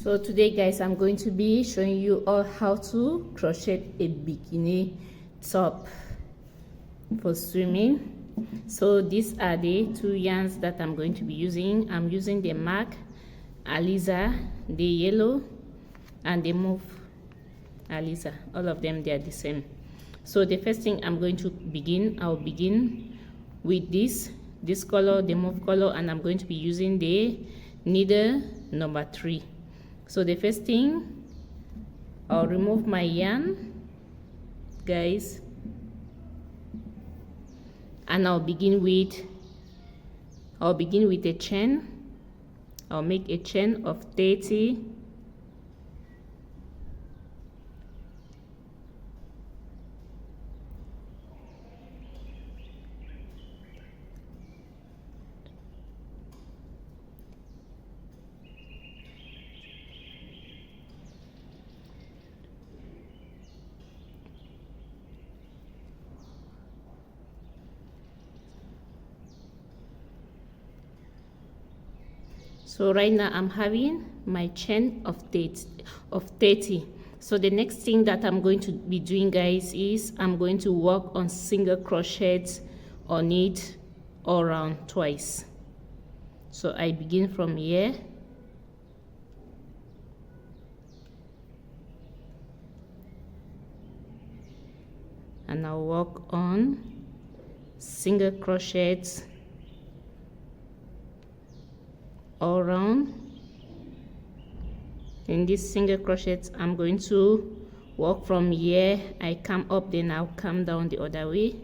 So today guys, I'm going to be showing you all how to crochet a bikini top for swimming. So these are the two yarns that I'm going to be using. I'm using the MAC Aliza, the yellow, and the mauve Aliza. All of them, they are the same. So the first thing I'm going to begin, I'll begin with this color, the mauve color, and I'm going to be using the needle number 3. So the first thing, I'll remove my yarn, guys, and I'll begin with a chain. I'll make a chain of 30. So right now I'm having my chain of 30. So the next thing that I'm going to be doing, guys, is I'm going to work on single crochets on it all around twice. So I begin from here, and I'll work on single crochets all around. In this single crochets, I'm going to work from here. I come up, then I'll come down the other way.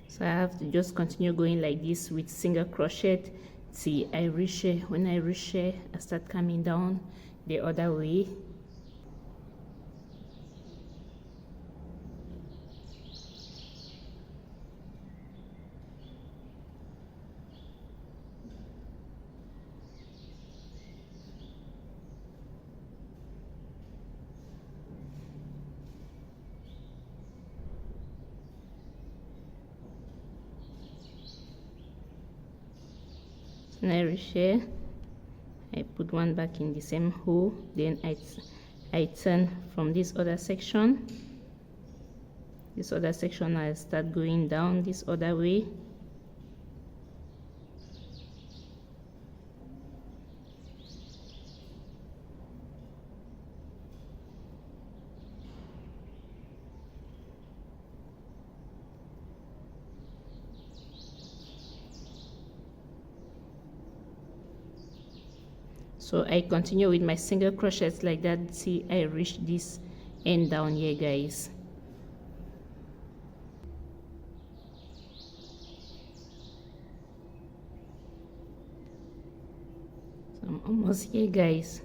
So I have to just continue going like this with single crochet till I reach here. When I reach here, I start coming down the other way. When I reach here, I put one back in the same hole, then I turn from this other section. This other section, I start going down this other way. So I continue with my single crochets like that till I reach this end down here, guys. So I'm almost here, guys.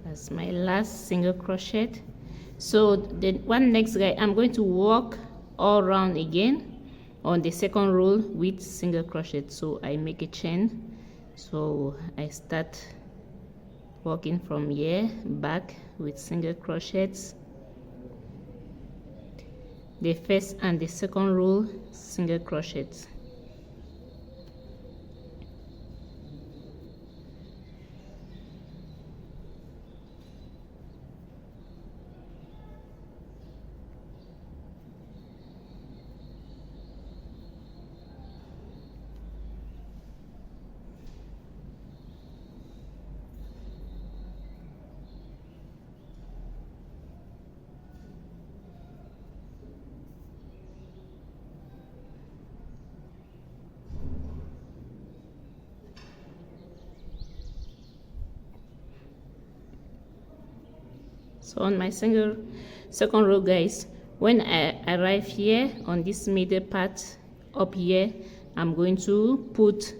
That's my last single crochet. So the one next guy, I'm going to work all around again on the second row with single crochet. So I make a chain, so I start working from here back with single crochets. The first and the second row single crochets. So on my second row, guys, when I arrive here on this middle part up here, I'm going to put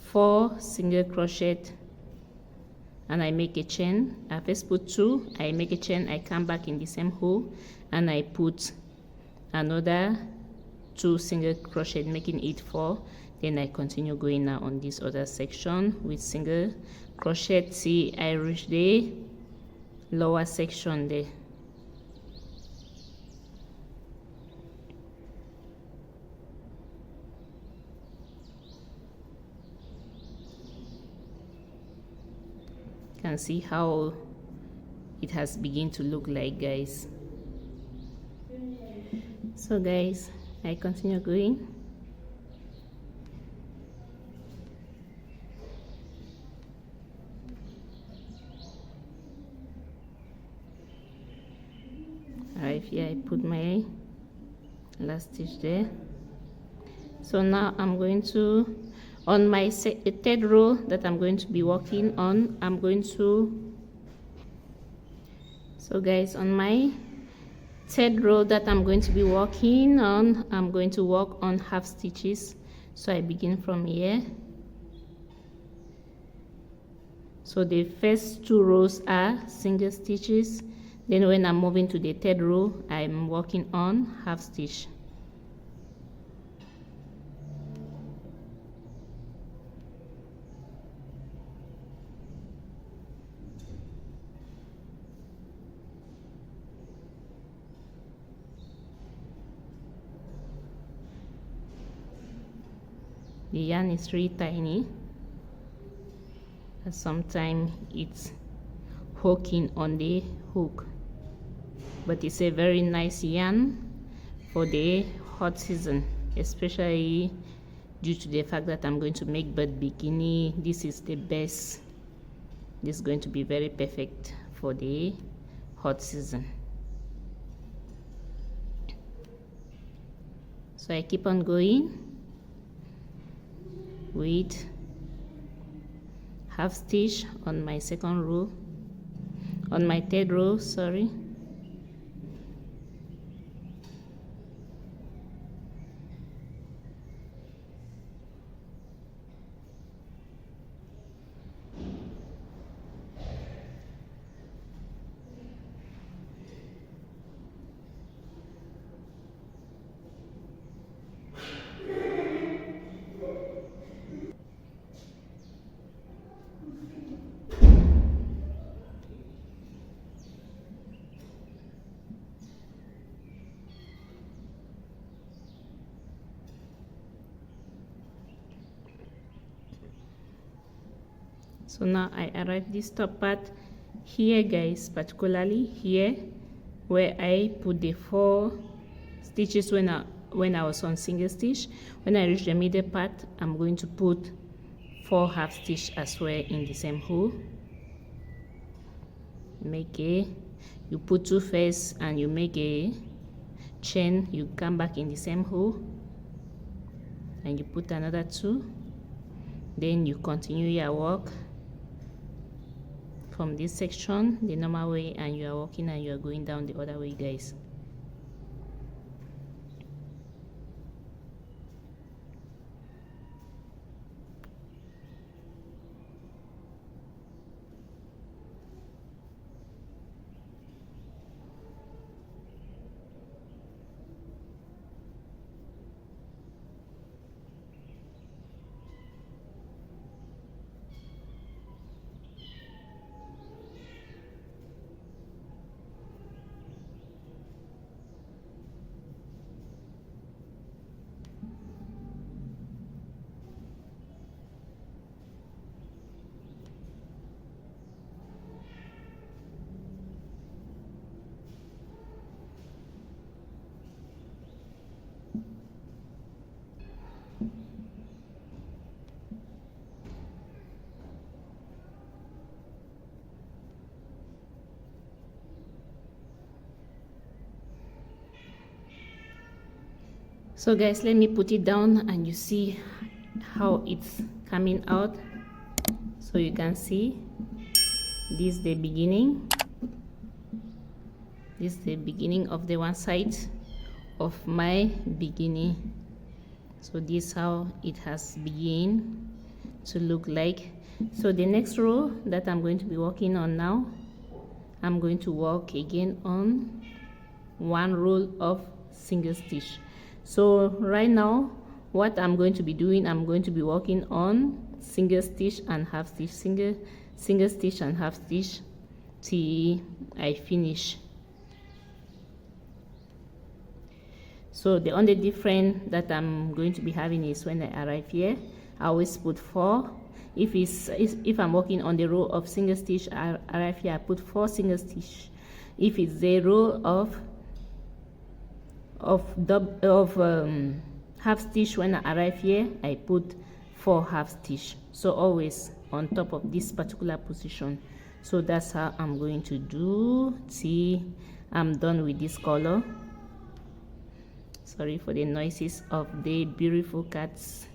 4 single crochet and I make a chain. I first put 2, I make a chain, I come back in the same hole and I put another 2 single crochet, making it 4. Then I continue going now on this other section with single crochet. See, I reach the lower section there. You can see how it has begun to look like, guys. So guys, I continue going. Right here I put my last stitch there. So now I'm going to, on my third row that I'm going to be working on, I'm going to, so guys, on my third row that I'm going to be working on, I'm going to work on half stitches. So I begin from here. So the first 2 rows are single stitches. Then when I'm moving to the third row, I'm working on half stitch. The yarn is really tiny, and sometimes it's hooking on the hook, but it's a very nice yarn for the hot season, especially due to the fact that I'm going to make bird bikini. This is the best. This is going to be very perfect for the hot season. So I keep on going with half stitch on my second row, on my third row, sorry. So now I arrive this top part here, guys, particularly here where I put the 4 stitches when I was on single stitch. When I reach the middle part, I'm going to put 4 half stitch as well in the same hole. You put 2 first and you make a chain, you come back in the same hole and you put another 2, then you continue your work from this section the normal way, and you are walking and you are going down the other way, guys. So guys, let me put it down and you see how it's coming out. So you can see this is the beginning This is the beginning of the one side of my bikini. So this is how it has begun to look like. So the next row that I'm going to be working on now, I'm going to work again on one row of single stitch. So right now what I'm going to be doing, I'm going to be working on single stitch and half stitch, single stitch and half stitch till I finish. So the only difference that I'm going to be having is when I arrive here, I always put 4. If I'm working on the row of single stitch, I arrive here, I put 4 single stitch. If it's the row of half stitch, when I arrive here, I put 4 half stitch. So always on top of this particular position. So that's how I'm going to do till I'm done with this color. Sorry for the noises of the beautiful cats.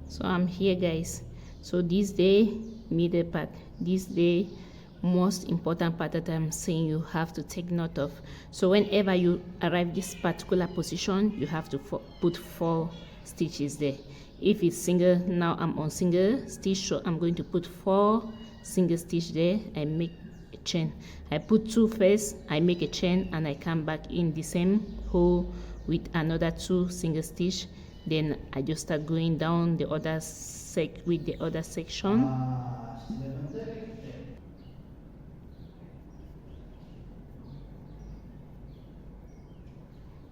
So I'm here, guys. So this day middle part, this day most important part that I'm saying you have to take note of. So whenever you arrive this particular position, you have to put 4 stitches there. If it's single, now I'm on single stitch, so I'm going to put 4 single stitch there. I make a chain. I put 2 first, I make a chain, and I come back in the same hole with another 2 single stitch. Then I just start going down the other with the other section.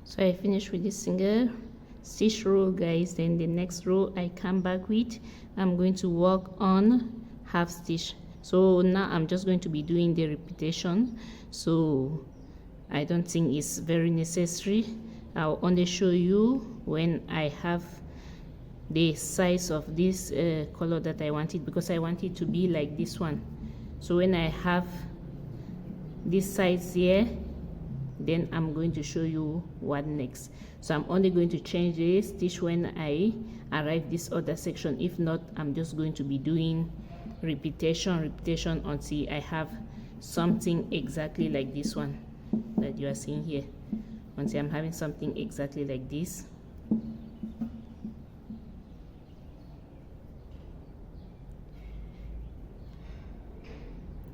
So I finish with this single stitch row, guys. Then the next row I come back with, I'm going to work on half stitch. So now I'm just going to be doing the repetition, so I don't think it's very necessary. I'll only show you when I have the size of this color that I wanted, because I want it to be like this one. So when I have this size here, then I'm going to show you what next. So I'm only going to change the stitch when I arrive this other section. If not, I'm just going to be doing repetition until I have something exactly like this one that you are seeing here. Until I'm having something exactly like this.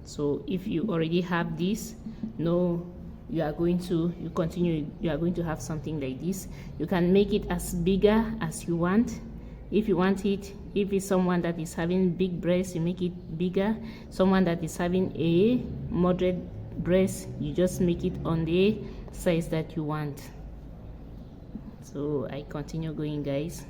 So if you already have this, no, you are going to have something like this. You can make it as bigger as you want. If you want it, if it's someone that is having big breasts, you make it bigger. Someone that is having a moderate breast, you just make it on the size that you want. So I continue going, guys.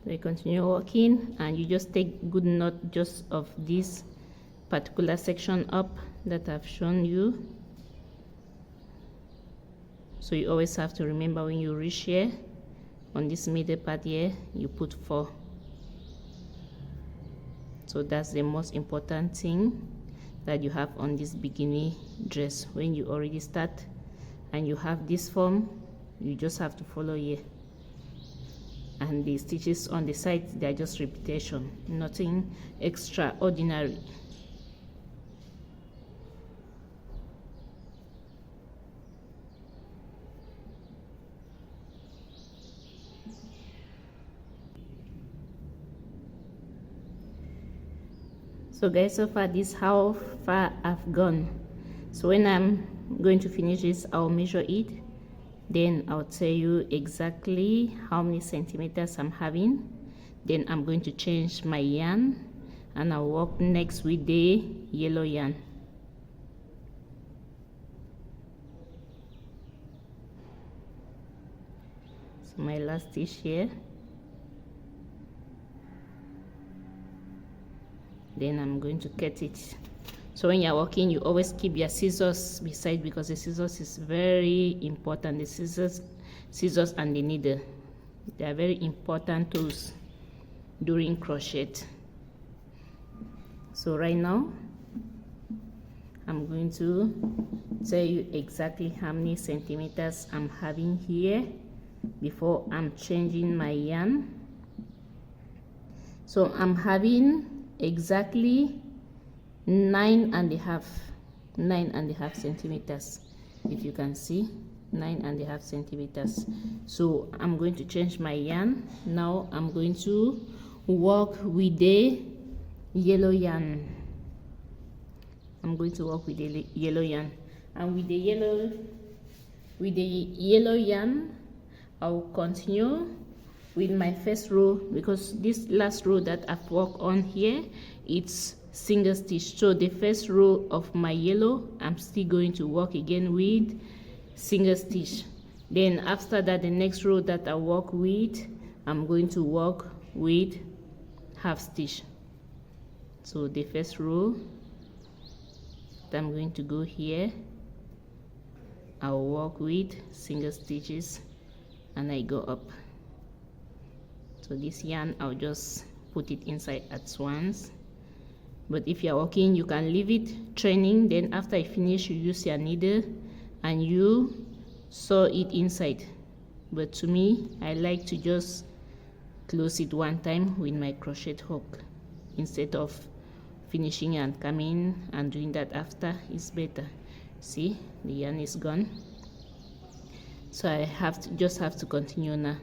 We continue working, and you just take good note just of this particular section up that I've shown you. So you always have to remember, when you reach here on this middle part here, you put 4. So that's the most important thing that you have on this bikini dress. When you already start and you have this form, you just have to follow here. And the stitches on the side, they are just repetition, nothing extraordinary. So guys, so far this is how far I've gone. So when I'm going to finish this, I'll measure it. Then I'll tell you exactly how many centimeters I'm having. Then I'm going to change my yarn and I'll work next with the yellow yarn. So my last stitch here. Then I'm going to cut it. So when you're working, you always keep your scissors beside, because the scissors is very important. The scissors and the needle, they are very important tools during crochet. So right now I'm going to tell you exactly how many centimeters I'm having here before I'm changing my yarn. So I'm having exactly 9.5 centimeters. If you can see, 9.5 centimeters. So I'm going to change my yarn. Now I'm going to work with the yellow yarn. I'm going to work with the yellow yarn, and with the yellow yarn I'll continue with my first row, because this last row that I've worked on here, it's single stitch. So the first row of my yellow, I'm still going to work again with single stitch. Then after that, the next row that I work with, I'm going to work with half stitch. So the first row that I'm going to go here, I'll work with single stitches and I go up. So this yarn, I'll just put it inside at once. But if you're working, you can leave it training, then after you finish, you use your needle and you sew it inside. But to me, I like to just close it one time with my crochet hook instead of finishing and coming and doing that after. Is better. See, the yarn is gone, so I just have to continue now.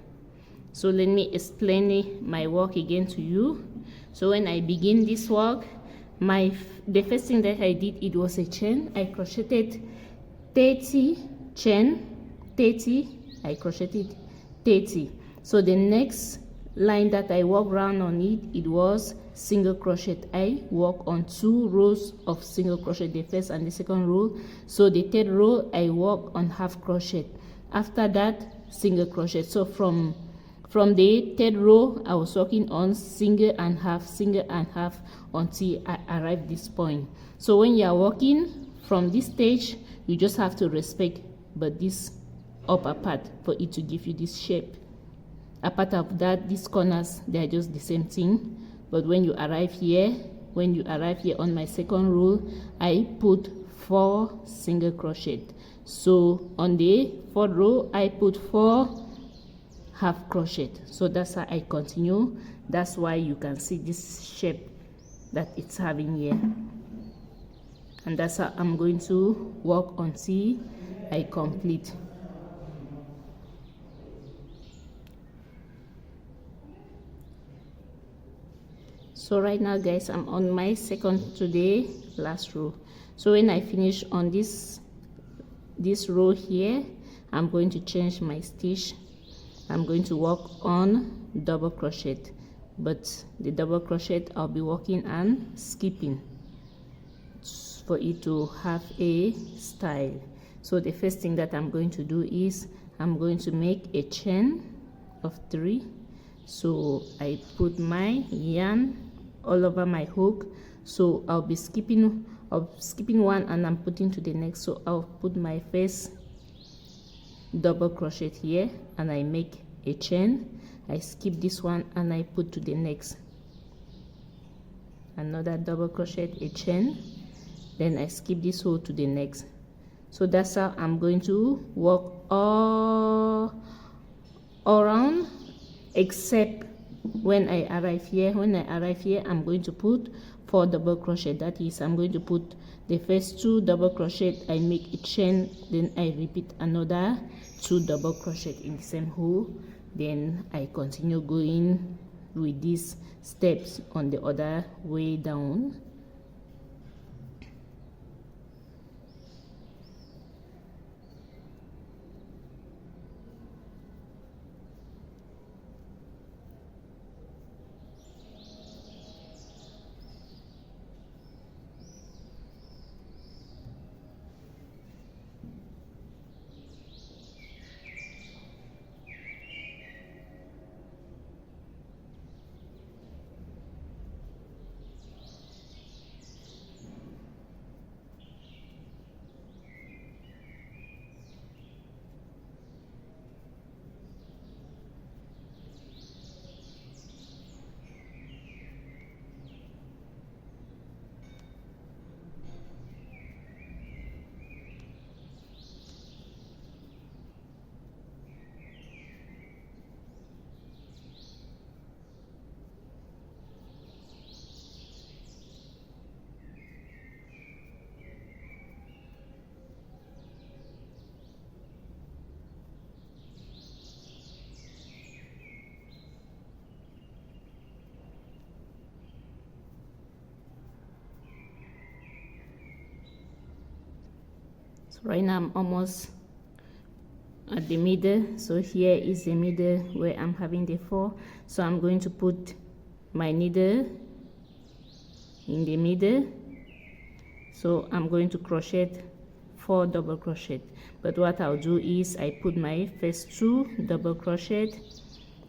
So let me explain my work again to you. So when I begin this work, the first thing that I did, it was a chain. I crocheted 30 chain, 30, I crocheted 30. So the next line that I worked round on it was single crochet. I work on 2 rows of single crochet, the first and the second row. So the third row I work on half crochet. After that, single crochet. So from the third row, I was working on single and half until I arrived this point. So when you are working from this stage, you just have to respect but this upper part for it to give you this shape. Apart of that, these corners, they are just the same thing. But when you arrive here on my second row, I put 4 single crochet. So on the fourth row, I put 4 half crochet. So that's how I continue. That's why you can see this shape that it's having here, and that's how I'm going to work until I complete. So right now, guys, I'm on my second to the last row. So when I finish on this row here, I'm going to change my stitch. I'm going to work on double crochet, but the double crochet I'll be working on skipping for it to have a style. So the first thing that I'm going to do is I'm going to make a chain of 3. So I put my yarn all over my hook. So I'll be skipping one and I'm putting to the next. So I'll put my first double crochet here and I make a chain. I skip this one and I put to the next, another double crochet, a chain, then I skip this whole to the next. So that's how I'm going to work all around, except when I arrive here. When I arrive here, I'm going to put 4 double crochet. That is, I'm going to put the first 2 double crochet, I make a chain, then I repeat another 2 double crochet in the same hole, then I continue going with these steps on the other way down. So right now I'm almost at the middle, so here is the middle where I'm having the 4. So I'm going to put my needle in the middle. So I'm going to crochet 4 double crochet, but what I'll do is I put my first 2 double crochet,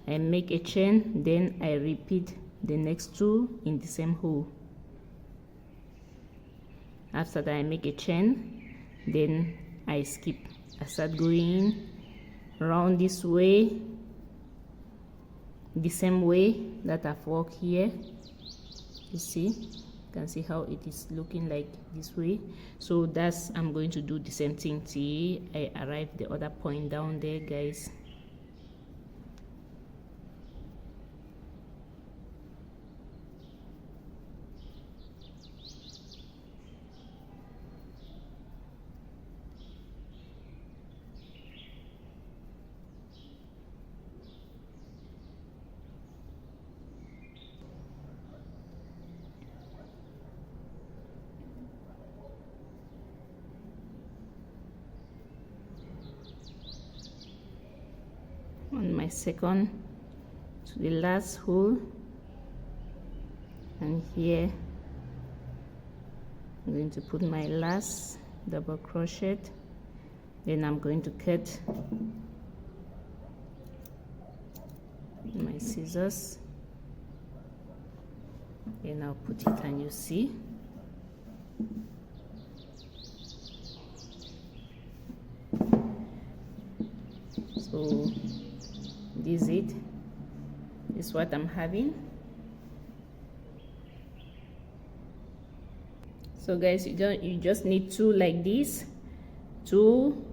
I make a chain, then I repeat the next 2 in the same hole. After that I make a chain, then I skip. I start going around this way, the same way that I've worked here. You see, you can see how it is looking like this way. So that's, I'm going to do the same thing till I arrive the other point down there, guys. On my second to the last hole, and here I'm going to put my last double crochet, then I'm going to cut my scissors, then I'll put it, and you see so this is what I'm having. So guys, you just need 2 like this to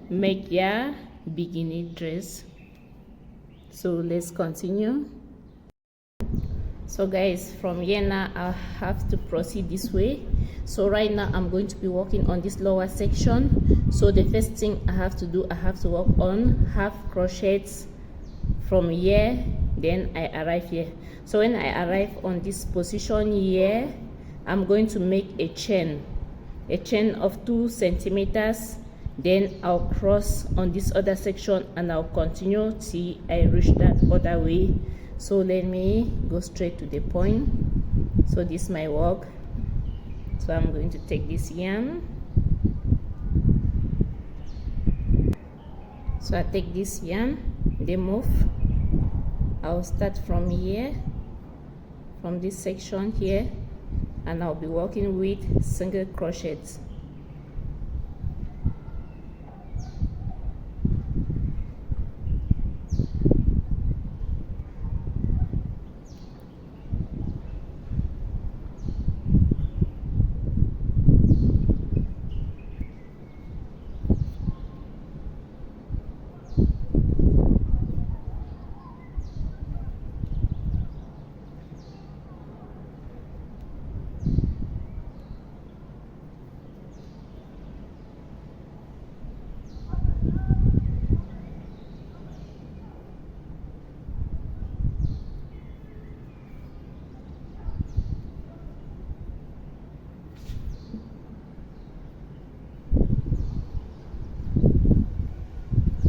make your bikini dress. So let's continue. So guys, from here now I have to proceed this way. So right now I'm going to be working on this lower section. So the first thing I have to do, I have to work on half crochets from here, then I arrive here. So when I arrive on this position here, I'm going to make a chain of 2 centimeters, then I'll cross on this other section and I'll continue till I reach that other way. So let me go straight to the point. So this is my work. So I'm going to take this yarn. So I take this yarn, the move, I'll start from here, from this section here, and I'll be working with single crochets.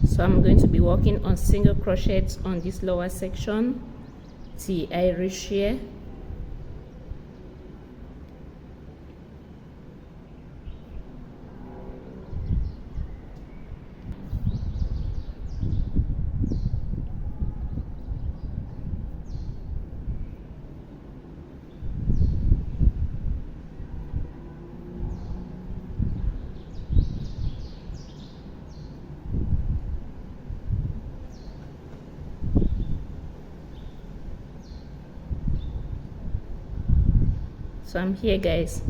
So I'm going to be working on single crochets on this lower section till I reach here. So I'm here, guys.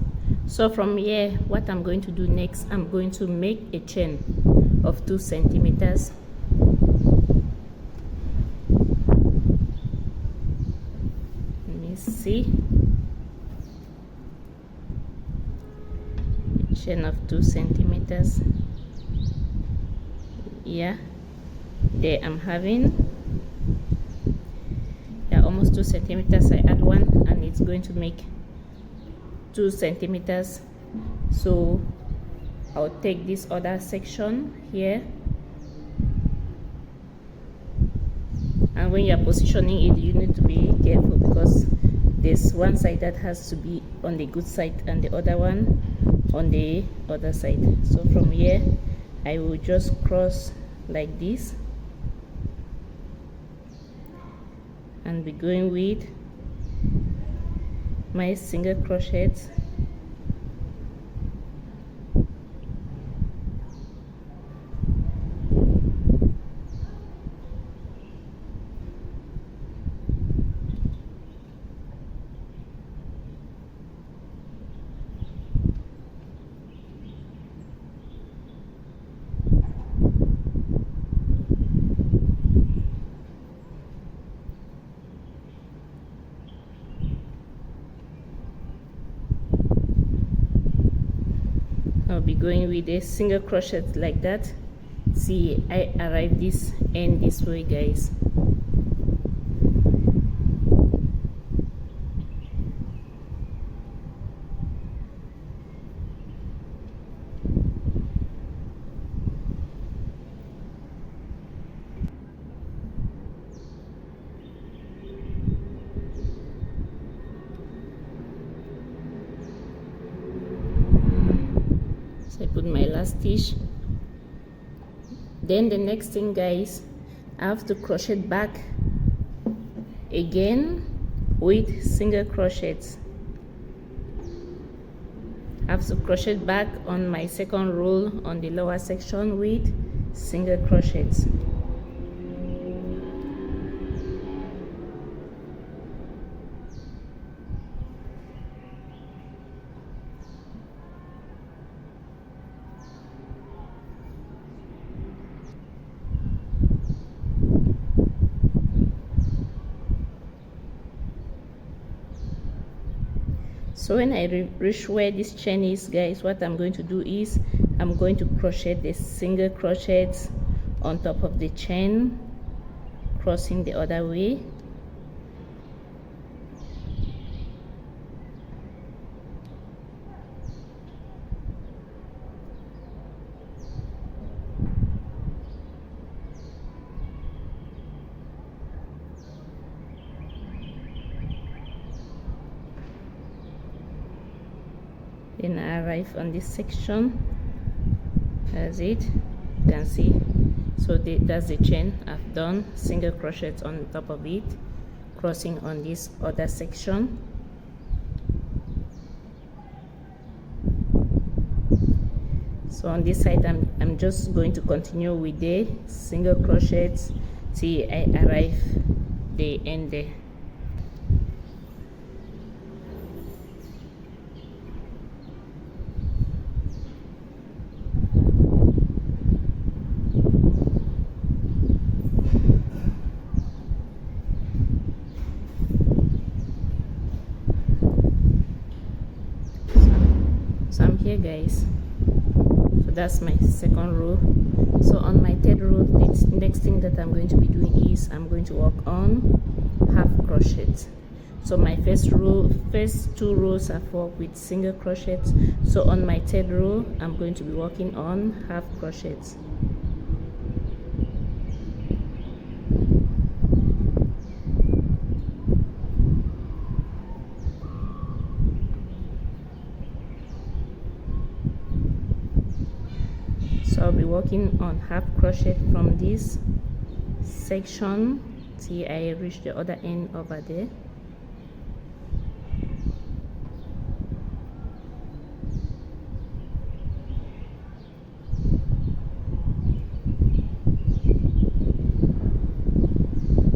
So from here, what I'm going to do next, I'm going to make a chain of 2 centimeters. Let me see. A chain of 2 centimeters. Yeah, there I'm having. Yeah, almost 2 centimeters. I add 1 and it's going to make 2 centimeters. So I'll take this other section here, and when you're positioning it, you need to be careful because there's one side that has to be on the good side and the other one on the other side. So from here I will just cross like this and be going with my single crochet. I'll be going with a single crochet like that. See, I arrive this end this way, guys. I put my last stitch. Then the next thing, guys, I have to crochet back again with single crochets. I have to crochet back on my second row on the lower section with single crochets. So when I reach where this chain is, guys, what I'm going to do is I'm going to crochet the single crochets on top of the chain, crossing the other way. Then I arrive on this section. That's it. You can see. So that's the chain I've done. Single crochet on top of it, crossing on this other section. So on this side, I'm just going to continue with the single crochets till I arrive the end there. So I'm here, guys. So that's my second row. So on my third row, the next thing that I'm going to be doing is I'm going to work on half crochet. So my first two rows I've worked with single crochets. So on my third row, I'm going to be working on half crochets. So I'll be working on half crochet from this section till I reach the other end over there.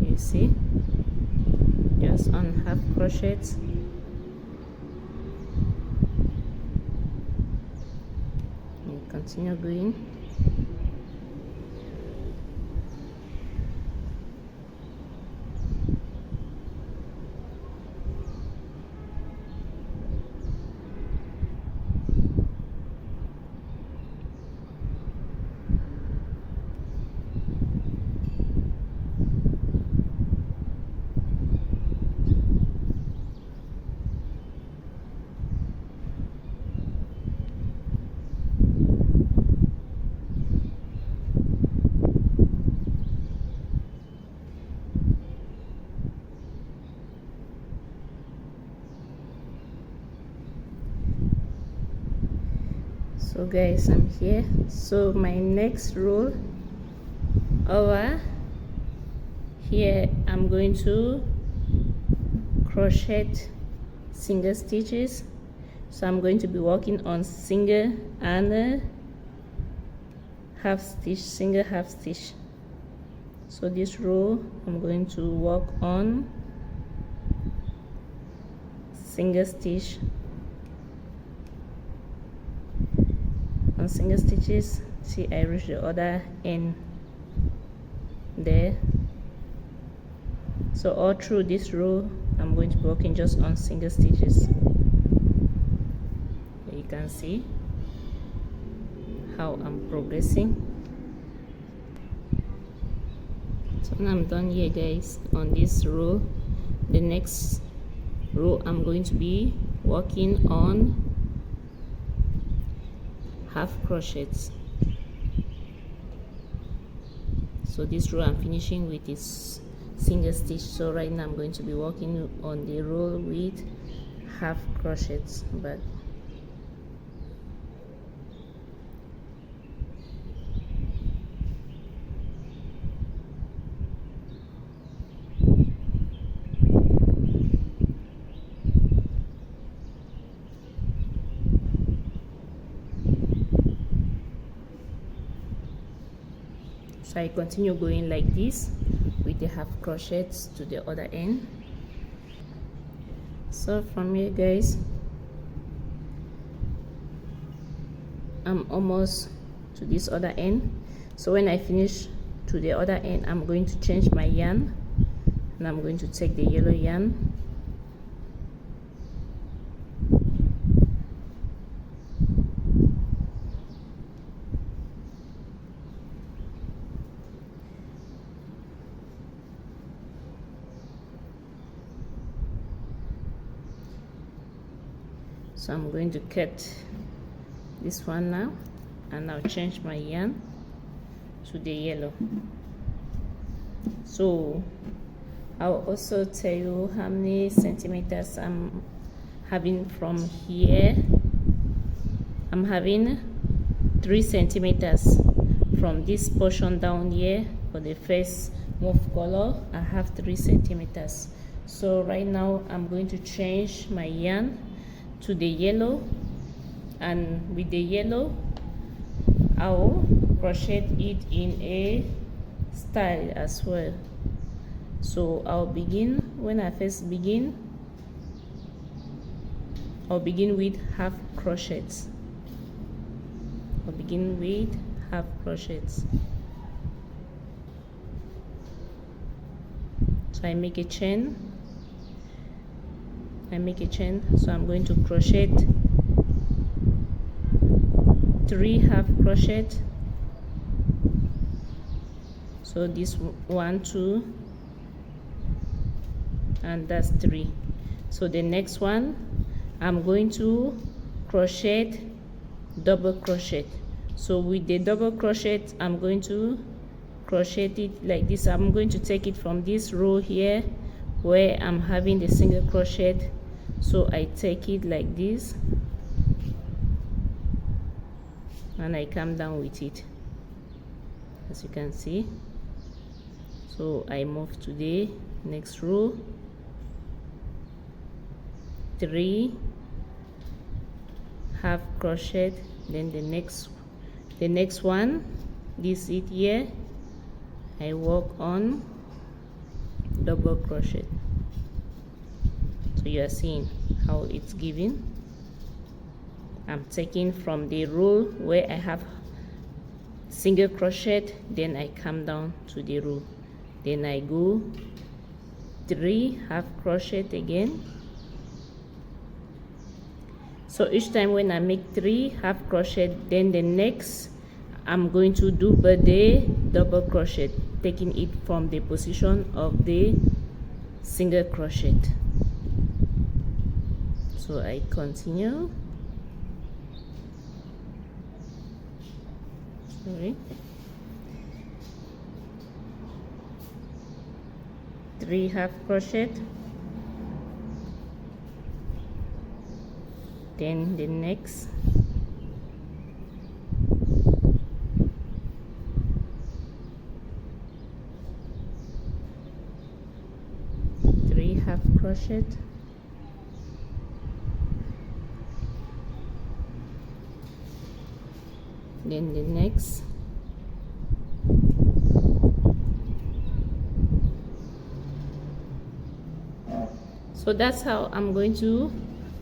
You see, just on half crochets. And continue going. So guys, I'm here. So my next row over here, I'm going to crochet single stitches. So I'm going to be working on single and half stitch, single half stitch. So this row I'm going to work on single stitch, on single stitches. See, I reach the other end there. So all through this row I'm going to be working just on single stitches. You can see how I'm progressing. So when I'm done here guys on this row, the next row I'm going to be working on half crochets. So this row I'm finishing with this single stitch. So right now I'm going to be working on the row with half crochets, but so I continue going like this with the half crochets to the other end. So from here guys, I'm almost to this other end. So when I finish to the other end, I'm going to change my yarn, and I'm going to take the yellow yarn so I'm going to cut this one now, and I'll change my yarn to the yellow. So I'll also tell you how many centimeters I'm having from here. I'm having 3 centimeters from this portion down here. For the first mauve color, I have 3 centimeters. So right now I'm going to change my yarn to the yellow, and with the yellow I'll crochet it in a style as well. So I'll begin, when I first begin, I'll begin with half crochets. I'll begin with half crochets. So I make a chain, so I'm going to crochet 3 half crochet. So this 1, 2, and that's 3. So the next one I'm going to crochet double crochet. So with the double crochet I'm going to crochet it like this. I'm going to take it from this row here where I'm having the single crochet, so I take it like this and I come down with it, as you can see. So I move to the next row, 3 half crochet, then the next one, this it here, I work on double crochet. So you are seeing how it's giving. I'm taking from the row where I have single crochet, then I come down to the row, then I go 3 half crochet again. So each time when I make 3 half crochet, then the next I'm going to do the double crochet, taking it from the position of the single crochet. So I continue. Sorry. 3 half crochet, then the next crochet, then the next, so that's how I'm going to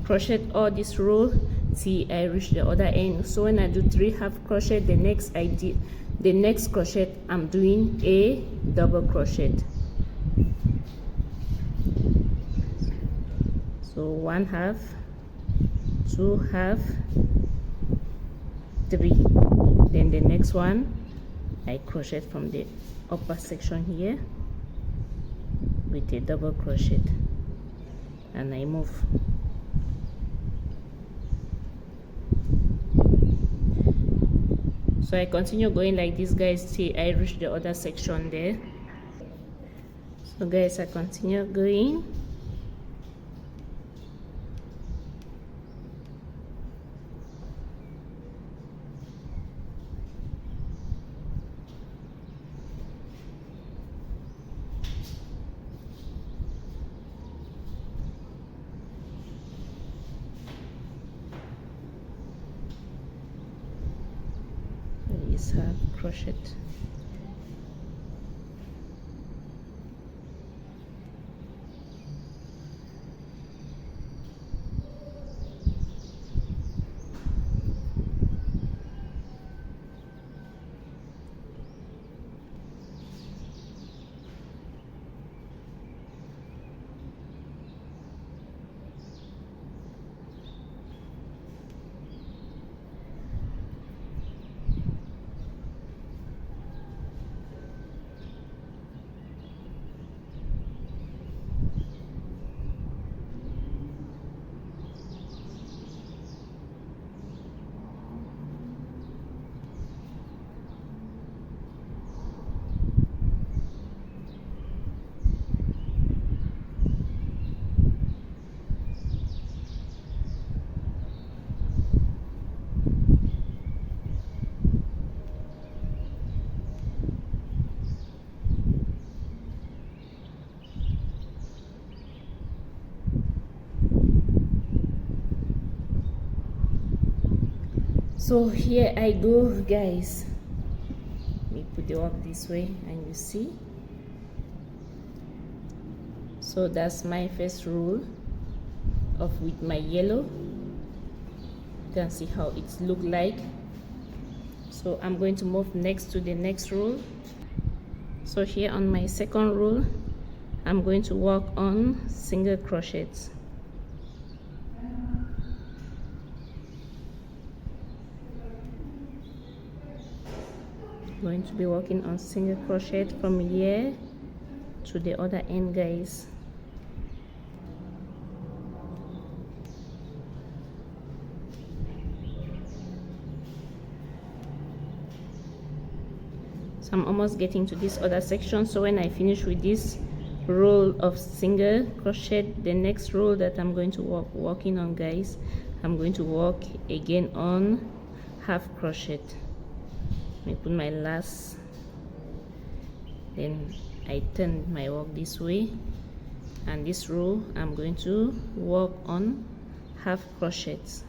crochet all this row till I reach the other end. So when I do 3 half crochet, the next crochet I'm doing a double crochet. So 1 half, 2 half, 3, then the next one I crochet from the upper section here with a double crochet, and I move. So I continue going like this, guys, till I reach the other section there. So guys, I continue going. Half crochet. So here I go, guys. Let me put the work this way and you see. So that's my first row of with my yellow. You can see how it look like. So I'm going to move next to the next row. So here on my second row, I'm going to work on single crochets. Going to be working on single crochet from here to the other end, guys. So I'm almost getting to this other section. So when I finish with this row of single crochet, the next row that I'm going to working on, guys, I'm going to work again on half crochet. Let me put my last, then I turn my work this way, and this row I'm going to work on half crochets.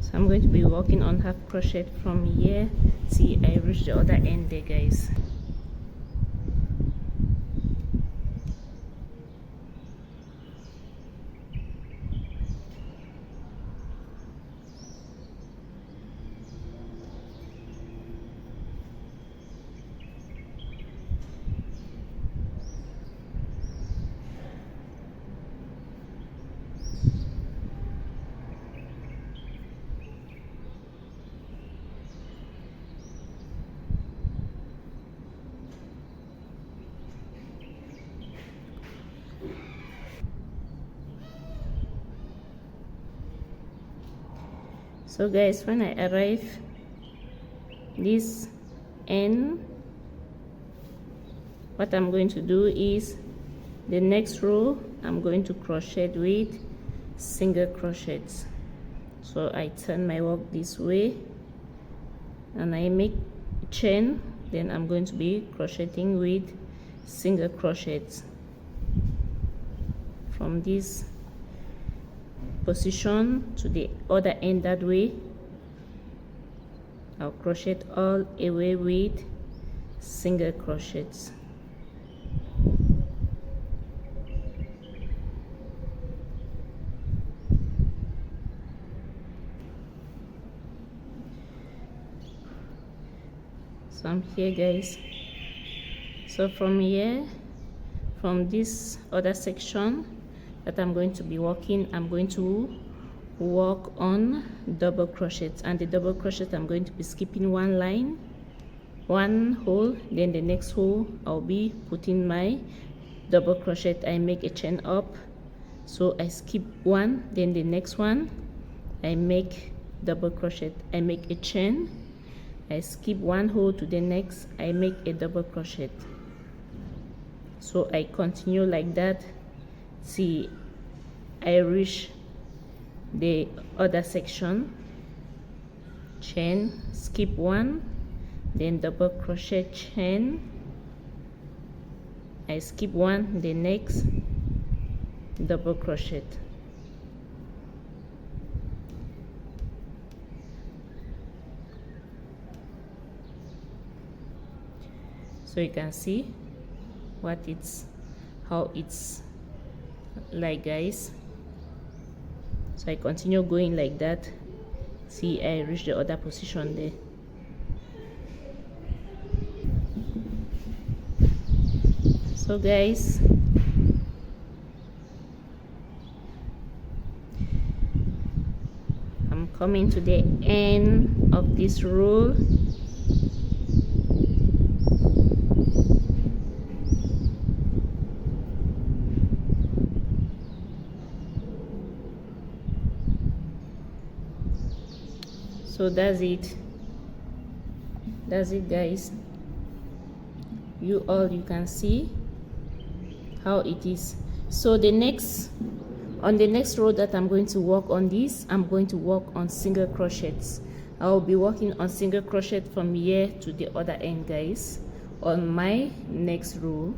So I'm going to be working on half crochet from here till I reach the other end there, guys. So guys, when I arrive this end, what I'm going to do is the next row I'm going to crochet with single crochets. So I turn my work this way and I make a chain, then I'm going to be crocheting with single crochets from this position to the other end. That way I'll crochet all the way with single crochets. So I'm here guys. So from here, from this other section that I'm going to be working, I'm going to work on double crochets, and the double crochet I'm going to be skipping one line, one hole, then the next hole I'll be putting my double crochet. I make a chain up, so I skip one, then the next one I make double crochet, I make a chain, I skip one hole to the next, I make a double crochet. So I continue like that. See, I reach the other section, chain, skip one, then double crochet, chain, I skip one, the next double crochet. So you can see how it's like guys. So I continue going like that. See, I reach the other position there. So guys, I'm coming to the end of this row. So that's it guys. You can see how it is. So on the next row that I'm going to work on this, I'm going to work on single crochets. I'll be working on single crochet from here to the other end guys, on my next row.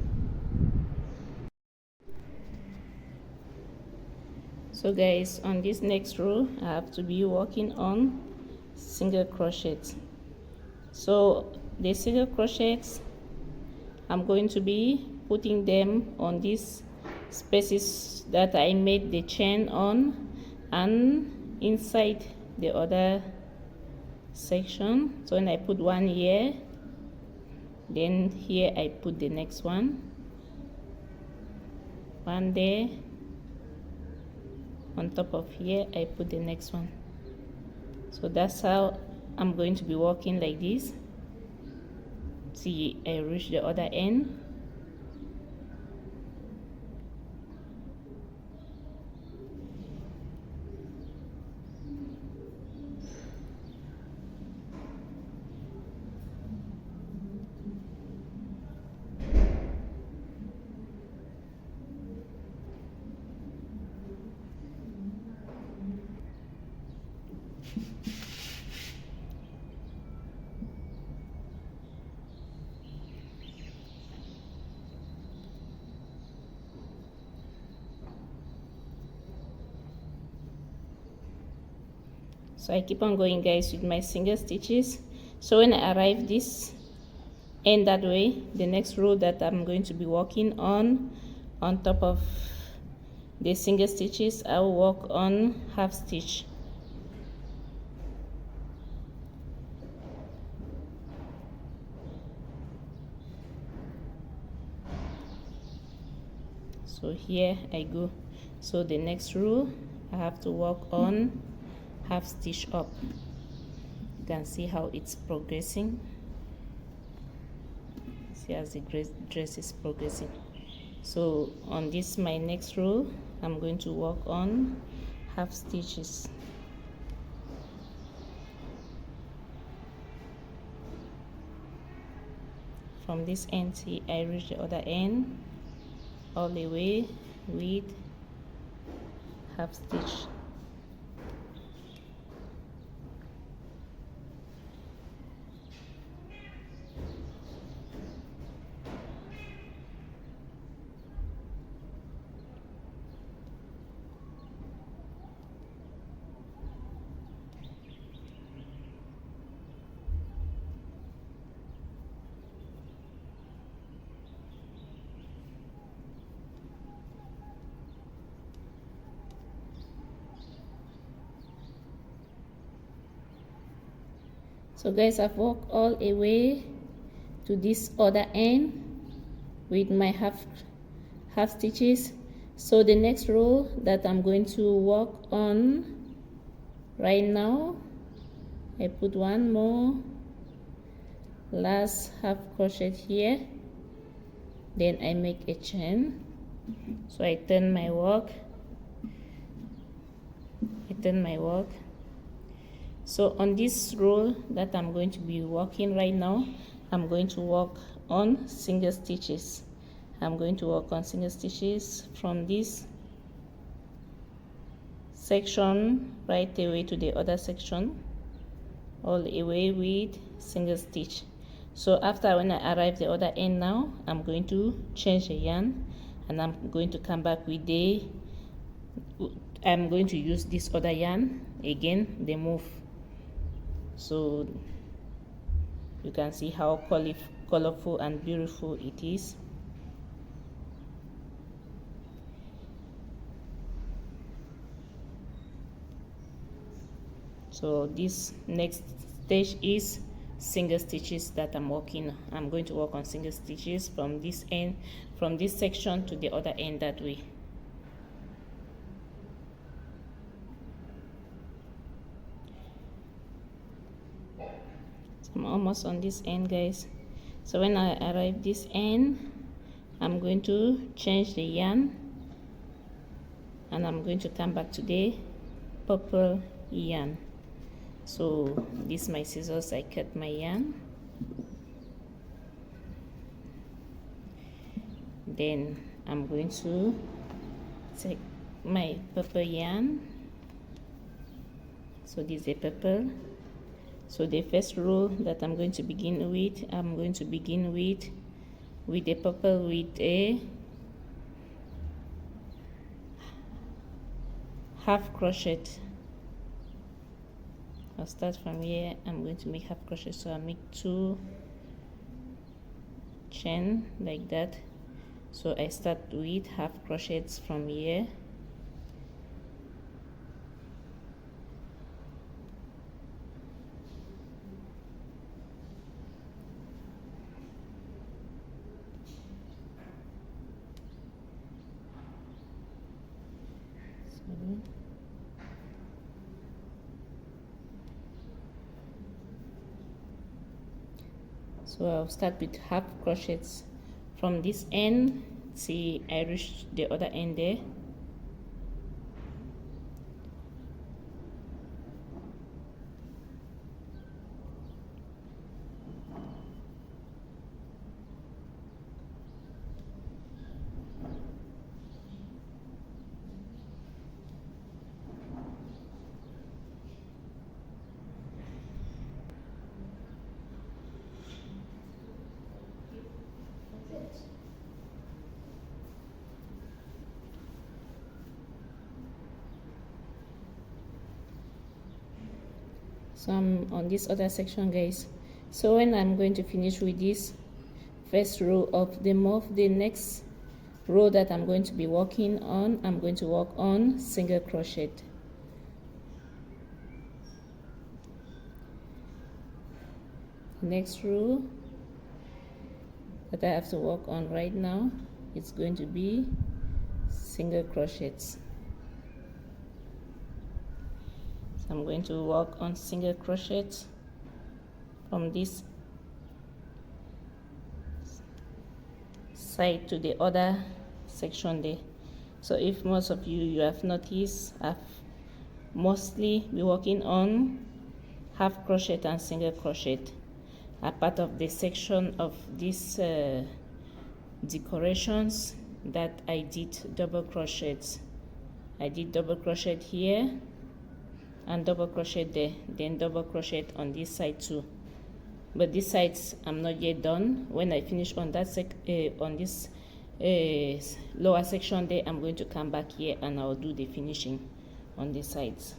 So guys, on this next row I have to be working on single crochets. So the single crochets, I'm going to be putting them on these spaces that I made the chain on, and inside the other section. So when I put one here, then here I put the next one there, on top of here I put the next one. So that's how I'm going to be working like this. See, I reach the other end. So I keep on going guys with my single stitches. So when I arrive this end that way, the next row that I'm going to be working on top of the single stitches, I will work on half stitch. So here I go. So the next row I have to work on half stitch up. You can see how it's progressing. See as the dress is progressing. So on this my next row, I'm going to work on half stitches. from this end. See, I reach the other end all the way with half stitch. So guys, I've walked all the way to this other end with my half stitches. So the next row that I'm going to work on right now, I put one more last half crochet here, then I make a chain. So I turn my work, so on this row that I'm going to be working right now, I'm going to work on single stitches. I'm going to work on single stitches from this section right away to the other section, all the way with single stitch. So after, when I arrive the other end now, I'm going to change the yarn and I'm going to come back with I'm going to use this other yarn again, the move. So you can see how colorful and beautiful it is. So this next stage is single stitches that I'm going to work on single stitches from this end, from this section to the other end, that way. I'm almost on this end, guys. So when I arrive this end, I'm going to change the yarn and I'm going to come back to the purple yarn. So this is my scissors, I cut my yarn, then I'm going to take my purple yarn. So this is a purple. So the first row that I'm going to begin with, I'm going to begin with a purple with a half crochet. I'll start from here. I'm going to make half crochet, so I'll make 2 chain like that. So I start with half crochets from here. So I'll start with half crochets from this end. See, I reached the other end there. So I'm on this other section, guys. So when I'm going to finish with this first row of the muff, the next row that I'm going to be working on, I'm going to work on single crochet. Next row that I have to work on right now, it's going to be single crochets. So I'm going to work on single crochets from this side to the other section there. So if most of you have noticed, I've mostly been working on half crochet and single crochet. are part of the section of these decorations that I did double crochets. I did double crochet here and double crochet there, then double crochet on this side too. But this sides I'm not yet done. When I finish on that on this lower section there, I'm going to come back here and I'll do the finishing on the sides.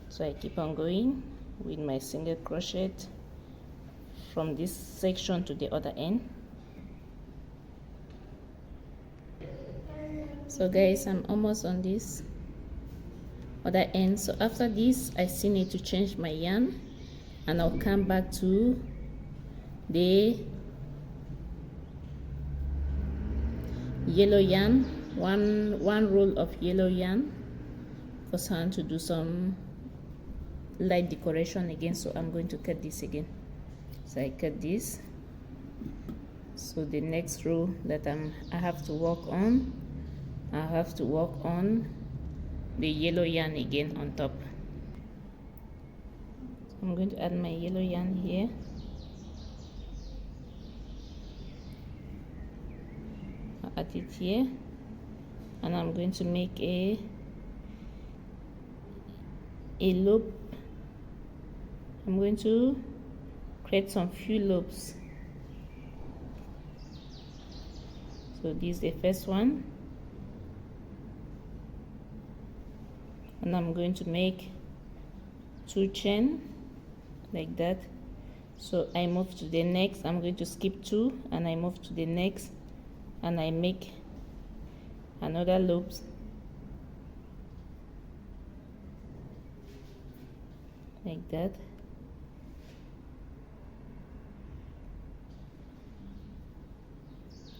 So I keep on going with my single crochet from this section to the other end. So guys, I'm almost on this other end. So after this, I still need to change my yarn, and I'll come back to the yellow yarn, one roll of yellow yarn, because I want to do some light decoration again. So I'm going to cut this again. So I cut this. So the next row that I have to work on, I have to work on the yellow yarn again on top. So I'm going to add my yellow yarn here. I'll add it here, and I'm going to make a loop. I'm going to create some few loops. So this is the first one, and I'm going to make 2 chain like that. So I move to the next, I'm going to skip 2 and I move to the next, and I make another loops like that.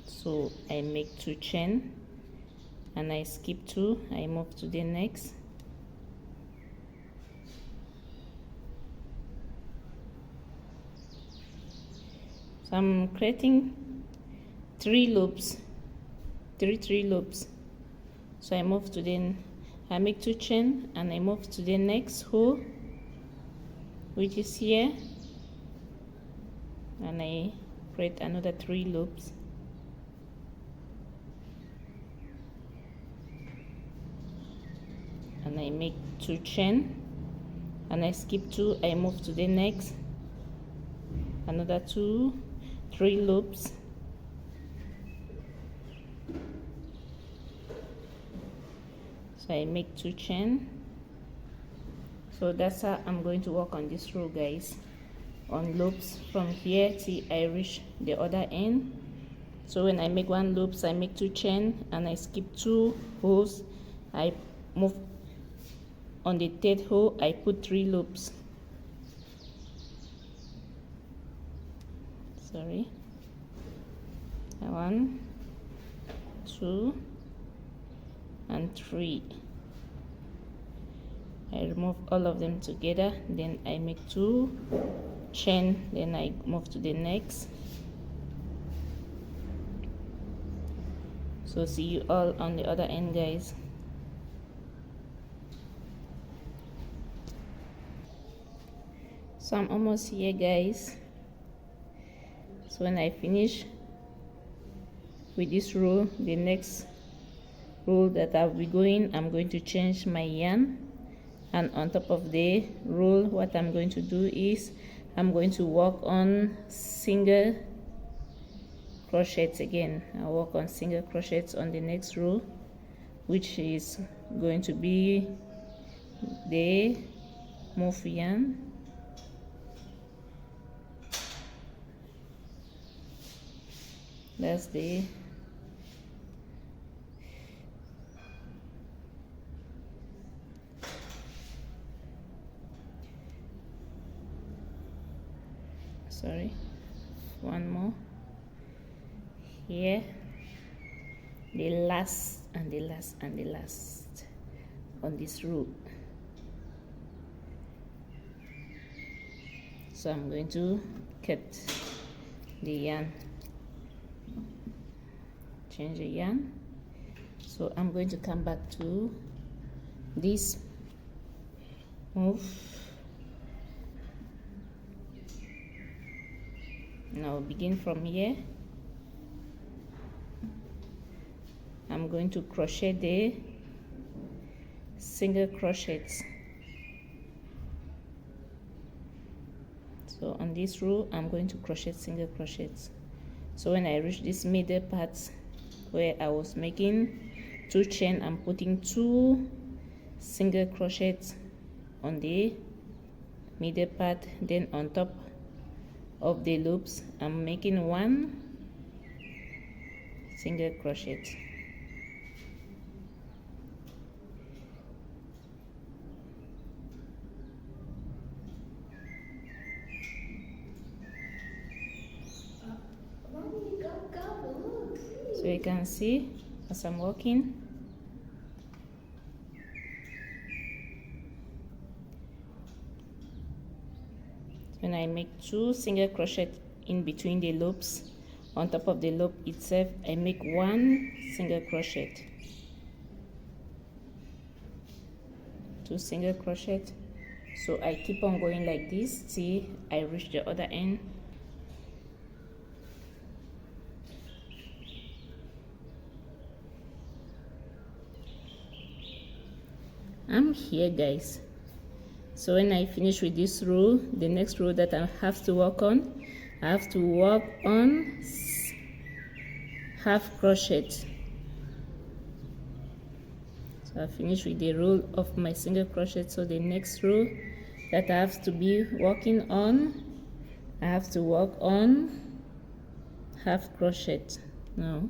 So I make 2 chain and I skip 2, I move to the next. So I'm creating 3 loops, 3 loops. So I move to I make 2 chain and I move to the next hole, which is here, and I create another 3 loops. And I make 2 chain and I skip 2, I move to the next, another 3 loops. So I make 2 chain. So that's how I'm going to work on this row, guys, on loops from here till I reach the other end. So when I make 1 loops, I make 2 chain and I skip 2 holes. I move on the 3rd hole, I put 3 loops. Sorry. 1, 2, and 3. I remove all of them together, then I make 2 chain, then I move to the next. So see you all on the other end, guys. So I'm almost here, guys. So when I finish with this row, the next row that I'll be going, I'm going to change my yarn, and on top of the roll, what I'm going to do is I'm going to work on single crochets again. I'll work on single crochets on the next row, which is going to be the move yarn. That's the one more here, the last and the last and the last on this row. So I'm going to cut the yarn, change the yarn. So I'm going to come back to this move Now begin from here. I'm going to crochet the single crochets. So on this row I'm going to crochet single crochets. So when I reach this middle part where I was making 2 chain, I'm putting 2 single crochets on the middle part, then on top of the loops I'm making 1 single crochet. So you can see as I'm working, when I make 2 single crochet in between the loops, on top of the loop itself I make 1 single crochet, 2 single crochet. So I keep on going like this till I reach the other end. I'm here, guys. So when I finish with this row, the next row that I have to work on, I have to work on half crochet. So I finish with the row of my single crochet. So the next row that I have to be working on, I have to work on half crochet now.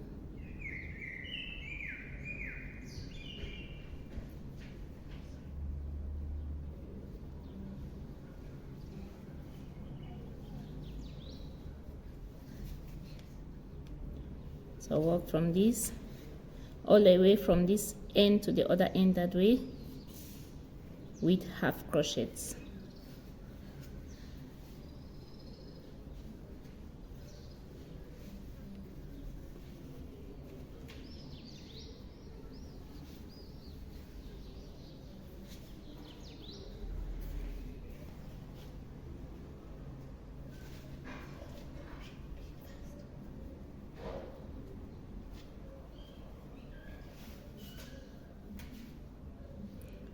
So work from this all the way from this end to the other end that way with half crochets.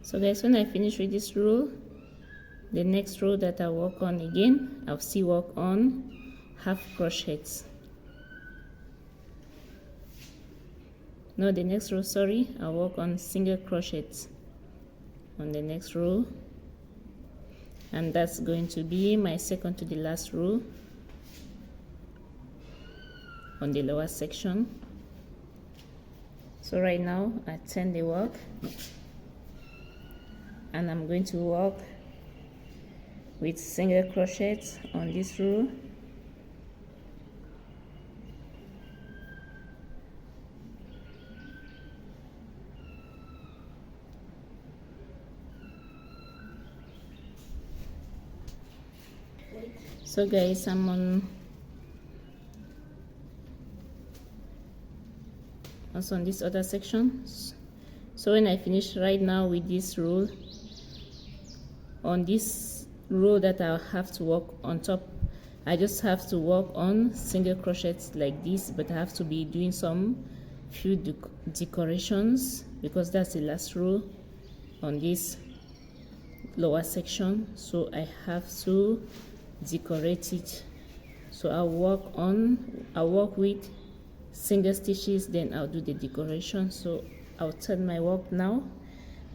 So guys, when I finish with this row, the next row that I work on again, I'll still work on half crochets. No, the next row, sorry, I'll work on single crochets on the next row, and that's going to be my second to the last row on the lower section. So right now I turn the work and I'm going to work with single crochets on this row. So guys, I'm on also on this other section. So when I finish right now with this row, on this row that I have to work on top, I just have to work on single crochets like this, but I have to be doing some few decorations because that's the last row on this lower section, so I have to decorate it. So I'll work with single stitches, then I'll do the decoration. So I'll turn my work now,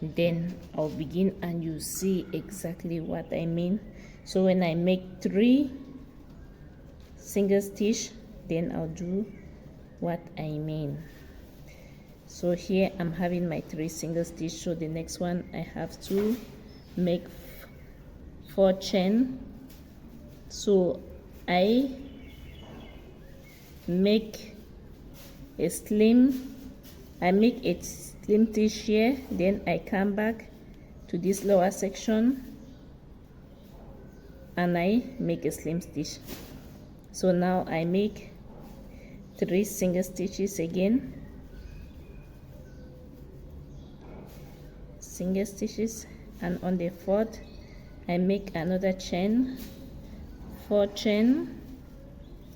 then I'll begin and you see exactly what I mean. So when I make 3 single stitch, then I'll do what I mean. So here I'm having my 3 single stitch, so the next one I have to make 4 chain. So I make a slim stitch here, then I come back to this lower section and I make a slim stitch. So now I make 3 single stitches again, single stitches, and on the 4th I make another chain, 4 chain,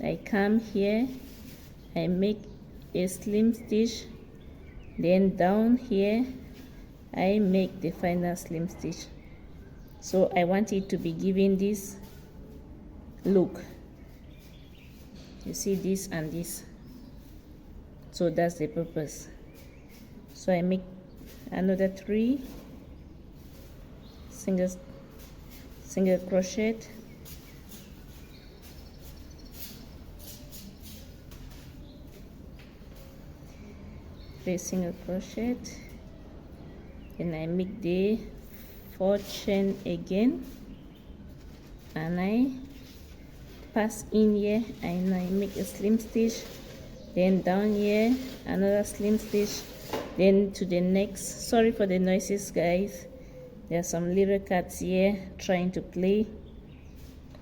I come here, I make a slim stitch, then down here I make the final slim stitch. So I want it to be giving this look. You see this and this, so that's the purpose. So I make another 3 single crochet, single crochet, and I make the 4 chain again, and I pass in here and I make a slim stitch, then down here another slim stitch, then to the next. Sorry for the noises, guys. There are some little cats here trying to play,